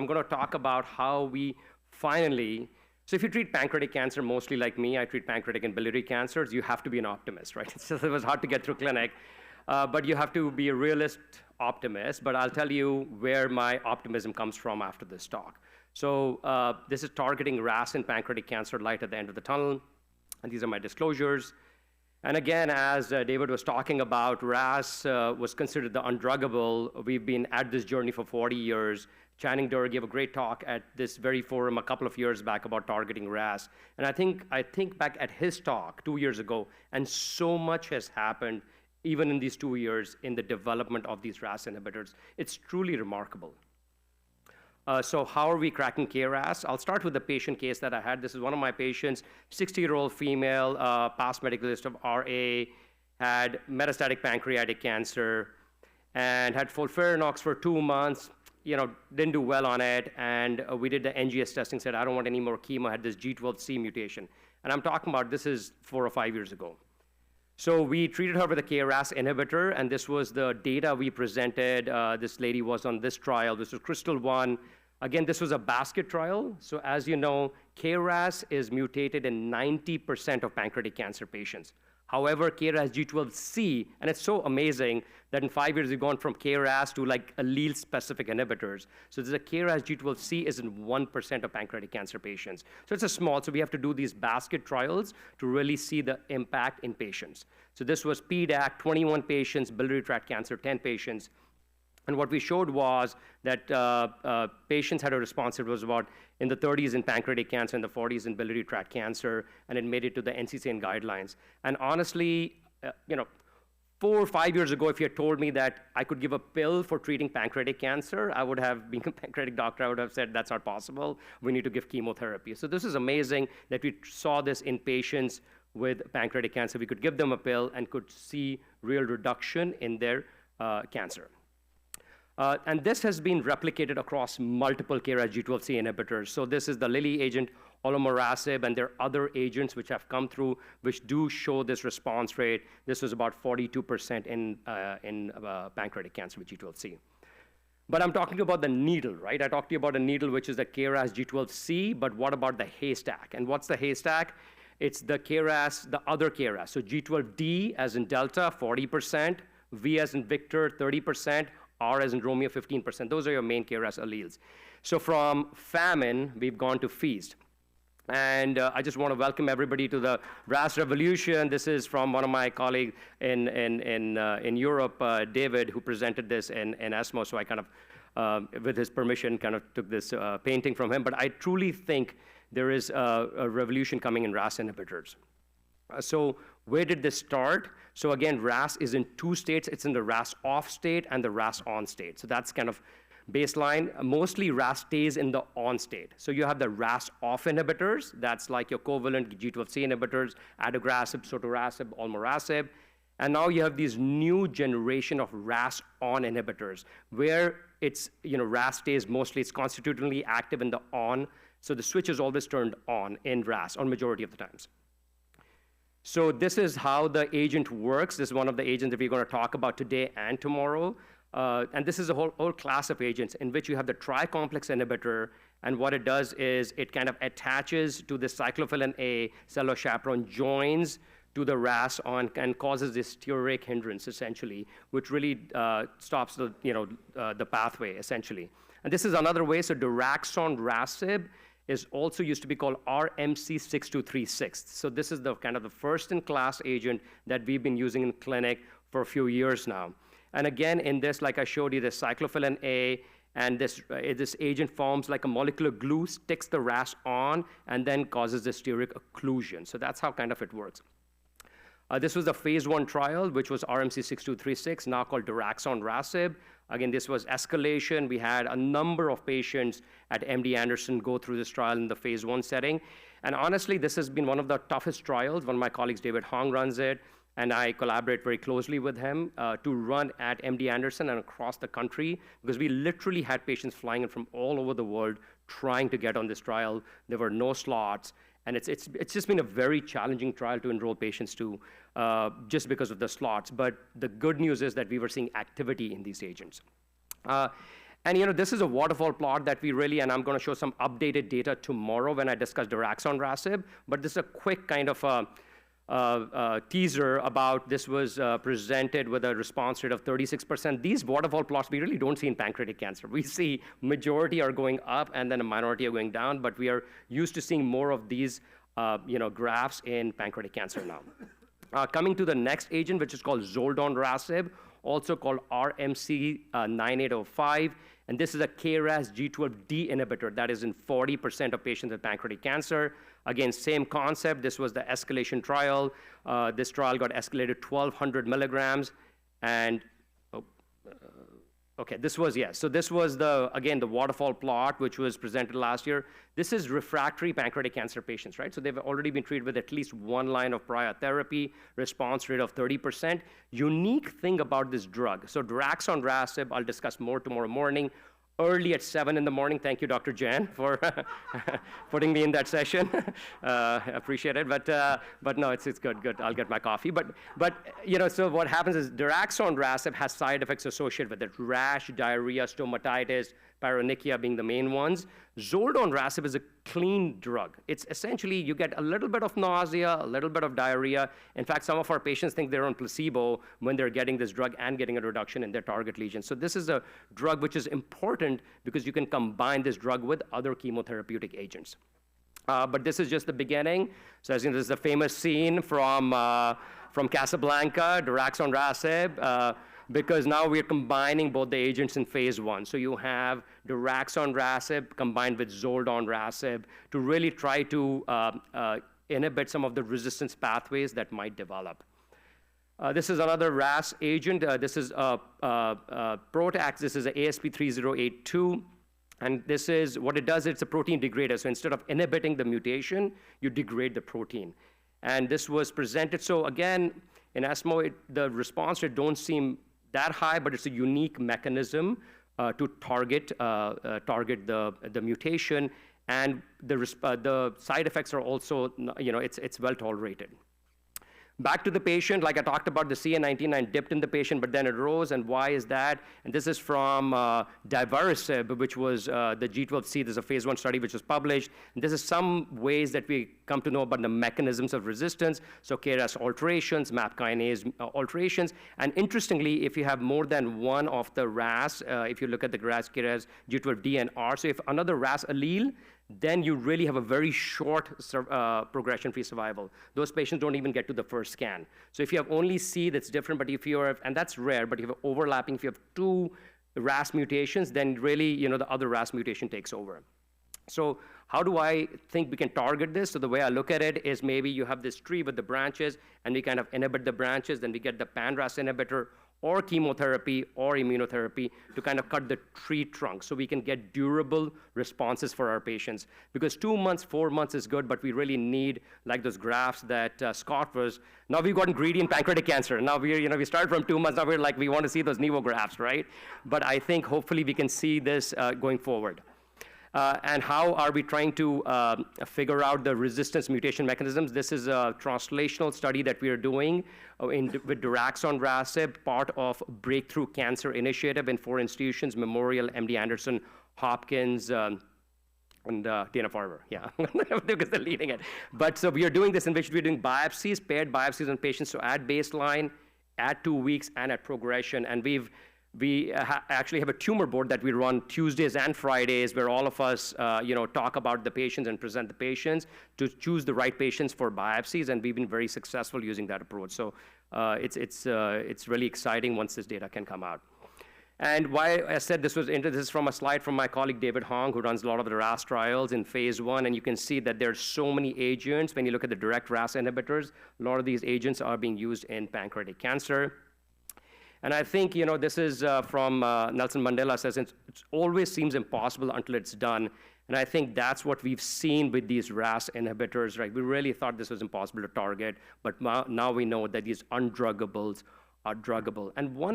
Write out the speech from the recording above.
I'm going to talk about how we finally, so if you treat pancreatic cancer, mostly like me, I treat pancreatic and biliary cancers, you have to be an optimist, right? It was hard to get through clinic, but you have to be a realist optimist, but I'll tell you where my optimism comes from after this talk. So this is targeting RAS in pancreatic cancer, light at the end of the tunnel, and these are my disclosures. And again, as David was talking about, RAS was considered the undruggable. We've been at this journey for 40 years. Channing Durr gave a great talk at this very forum a couple of years back about targeting RAS. And I think back at his talk 2 years ago, and so much has happened even in these 2 years in the development of these RAS inhibitors. It's truly remarkable. So how are we cracking KRAS? I'll start with the patient case that I had. This is one of my patients, 60-year-old female, past medical list of RA, had metastatic pancreatic cancer, and had FOLFIRINOX for 2 months, didn't do well on it, and we did the NGS testing, said, I don't want any more chemo, had this G12C mutation. And I'm talking about this is 4 or 5 years ago. So we treated her with a KRAS inhibitor, and this was the data we presented. This lady was on this trial. This was Crystal-1. Again, this was a basket trial. So as you know, KRAS is mutated in 90% of pancreatic cancer patients. However, KRAS G12C, and it's so amazing that in 5 years we've gone from KRAS to like allele-specific inhibitors. So there's a KRAS G12C is in 1% of pancreatic cancer patients. So it's a small, so we have to do these basket trials to really see the impact in patients. So this was PDAC, 21 patients, biliary tract cancer, 10 patients. And what we showed was that patients had a response. It was about in the 30s in pancreatic cancer, in the 40s in biliary tract cancer, and it made it to the NCCN guidelines. And honestly, 4 or 5 years ago, if you had told me that I could give a pill for treating pancreatic cancer, I would have been a pancreatic doctor. I would have said, that's not possible. We need to give chemotherapy. So this is amazing that we saw this in patients with pancreatic cancer. We could give them a pill and could see real reduction in their cancer. And this has been replicated across multiple KRAS G12C inhibitors. So this is the Lilly agent, olomorasib, and there are other agents which have come through which do show this response rate. This was about 42% in pancreatic cancer with G12C. But I'm talking about the needle, right? I talked to you about a needle, which is the KRAS G12C, but what about the haystack? And what's the haystack? It's the KRAS, the other KRAS. So G12D as in Delta, 40%, V as in Victor, 30%, R as in Romeo, 15%. Those are your main KRAS alleles. So from famine, we've gone to feast. And I just want to welcome everybody to the RAS revolution. This is from one of my colleagues in Europe, David, who presented this in ESMO. So I kind of, with his permission, kind of took this painting from him. But I truly think there is a revolution coming in RAS inhibitors. So where did this start? So again, RAS is in 2 states. It's in the RAS off state and the RAS on state. So that's kind of baseline. Mostly RAS stays in the on state. So you have the RAS off inhibitors. That's like your covalent G12C inhibitors, adagrasib, sotorasib, olmorasib. And now you have these new generation of RAS on inhibitors where it's, RAS stays mostly, it's constitutionally active in the on. So the switch is always turned on in RAS on majority of the times. So this is how the agent works. This is one of the agents that we're going to talk about today and tomorrow. And this is a whole class of agents in which you have the tri-complex inhibitor. And what it does is it kind of attaches to the cyclophilin A, cellular chaperone, joins to the RAS on and causes this steric hindrance, essentially, which really stops the pathway, essentially. And this is another way. So daraxonrasib is also used to be called RMC6236. So this is the kind of the first-in-class agent that we've been using in clinic for a few years now. And again, in this, like I showed you, the cyclophilin A, and this agent forms like a molecular glue, sticks the RAS on, and then causes the steric occlusion. So that's how kind of it works. This was the phase 1 trial, which was RMC6236, now called daraxonrasib. Again, this was escalation. We had a number of patients at MD Anderson go through this trial in the phase 1 setting. And honestly, this has been one of the toughest trials. One of my colleagues, David Hong, runs it, and I collaborate very closely with him to run at MD Anderson and across the country, because we literally had patients flying in from all over the world trying to get on this trial. There were no slots. And it's just been a very challenging trial to enroll patients to, just because of the slots. But the good news is that we were seeing activity in these agents. And this is a waterfall plot that we really, and I'm going to show some updated data tomorrow when I discuss daraxonrasib, but this is a quick kind of teaser about this was presented with a response rate of 36%. These waterfall plots we really don't see in pancreatic cancer. We see majority are going up and then a minority are going down, but we are used to seeing more of these graphs in pancreatic cancer now. Coming to the next agent, which is called zoldonrasib, also called RMC-9805, and this is a KRAS G12D inhibitor that is in 40% of patients with pancreatic cancer. Again, same concept. This was the escalation trial. This trial got escalated 1,200 milligrams, and okay, this was, yes. So this was again, the waterfall plot, which was presented last year. This is refractory pancreatic cancer patients, right? So they've already been treated with at least one line of prior therapy, response rate of 30%. Unique thing about this drug, so daraxonrasib, I'll discuss more tomorrow morning, early at 7 in the morning. Thank you, Dr. Jan, for putting me in that session. Appreciate it, but no, it's good. I'll get my coffee. But so what happens is daraxonrasib has side effects associated with it: rash, diarrhea, stomatitis, paronychia being the main ones. Zoldonrasib is a clean drug. It's essentially, you get a little bit of nausea, a little bit of diarrhea. In fact, some of our patients think they're on placebo when they're getting this drug and getting a reduction in their target lesion. So this is a drug which is important because you can combine this drug with other chemotherapeutic agents. But this is just the beginning. So as you know, this is the famous scene from Casablanca, daraxonrasib, because now we're combining both the agents in phase 1. So you have daraxonrasib combined with zoldonrasib to really try to inhibit some of the resistance pathways that might develop. This is another RAS agent. This is Protax. This is a ASP3082. And this is, what it does, it's a protein degrader. So instead of inhibiting the mutation, you degrade the protein. And this was presented. So again, in ESMO, the response rate don't seem that high, but it's a unique mechanism to target the mutation, and the side effects are also, it's well tolerated. Back to the patient, like I talked about, the CA19-9 dipped in the patient, but then it rose, and why is that? And this is from divarasib, which was the G12C. There's a phase 1 study which was published. And this is some ways that we come to know about the mechanisms of resistance, so KRAS alterations, MAP kinase alterations. And interestingly, if you have more than one of the RAS, if you look at the KRAS G12D and R, so if another RAS allele, then you really have a very short progression-free survival. Those patients don't even get to the first scan. So if you have only C, that's different, but if you have, and that's rare, but if you have overlapping, if you have 2 RAS mutations, then really, the other RAS mutation takes over. So how do I think we can target this? So the way I look at it is maybe you have this tree with the branches, and we kind of inhibit the branches, then we get the pan-RAS inhibitor, or chemotherapy or immunotherapy to kind of cut the tree trunk so we can get durable responses for our patients. Because 2 months, 4 months is good, but we really need, like those graphs that Scott was, now we've gotten greedy in pancreatic cancer. Now we started from 2 months, now we're like, we want to see those Nevo graphs, right? But I think hopefully we can see this going forward. And how are we trying to figure out the resistance mutation mechanisms? This is a translational study that we are doing with daraxonrasib, part of Breakthrough Cancer Initiative in 4 institutions: Memorial, MD Anderson, Hopkins, and Dana-Farber, yeah, because they're leading it. But so we are doing this in which we're doing biopsies, paired biopsies on patients, so at baseline, at 2 weeks, and at progression. And we actually have a tumor board that we run Tuesdays and Fridays, where all of us, talk about the patients and present the patients to choose the right patients for biopsies, and we've been very successful using that approach. So it's really exciting once this data can come out. And why I said this is from a slide from my colleague David Hong, who runs a lot of the RAS trials in phase 1, and you can see that there's so many agents. When you look at the direct RAS inhibitors, a lot of these agents are being used in pancreatic cancer. And I think, this is from Nelson Mandela says, it always seems impossible until it's done. And I think that's what we've seen with these RAS inhibitors, right? We really thought this was impossible to target, but now we know that these undruggables are druggable. And one